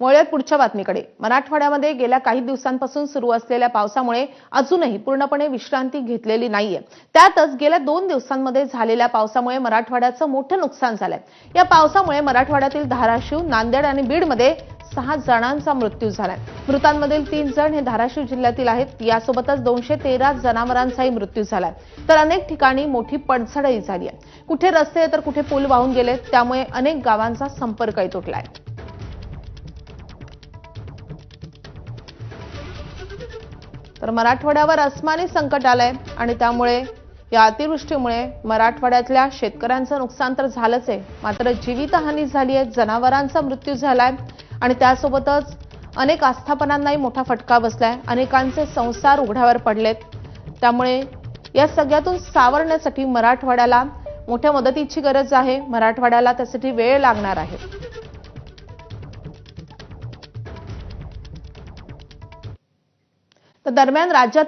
वळूयात पुढच्या बातमीकडे। मराठवाड्यामध्ये गेल्या काही दिवसांपासून सुरू असलेल्या पावसामुळे अजूनही पूर्णपणे विश्रांती घेतलेली नाहीये। त्यातच गेल्या 2 दिवसांमध्ये झालेल्या पावसामुळे मराठवाड्याचं मोठं नुकसान झालंय। या पावसामुळे मराठवाड्यातील धाराशिव, नांदेड आणि बीडमध्ये 6 जणांचा मृत्यू झालाय। मृतांमधील 3 जण हे धाराशिव जिल्ह्यातील आहेत। यासोबतच 213 जनावरांचाही मृत्यू झालाय। तर अनेक ठिकाणी मोठी पडझडही झाली आहे। कुठे रस्ते तर कुठे पूल वाहून गेलेत, त्यामुळे अनेक गावांचा संपर्कही तुटलाय। तर मराठवाड्यावर अस्मानी संकट आलंय आणि त्यामुळे या अतिवृष्टीमुळे मराठवाड्यातल्या शेतकऱ्यांचं नुकसान तर झालंच आहे, मात्र जीवितहानी झाली आहे, जनावरांचा मृत्यू झालाय आणि त्यासोबतच अनेक आस्थापनांनाही मोठा फटका बसलाय। अनेकांचे संसार उघड्यावर पडलेत। त्यामुळे या सगळ्यातून सावरण्यासाठी मराठवाड्याला मोठ्या मदतीची गरज आहे। मराठवाड्याला त्यासाठी वेळ लागणार आहे। तर दरम्यान राज्यातील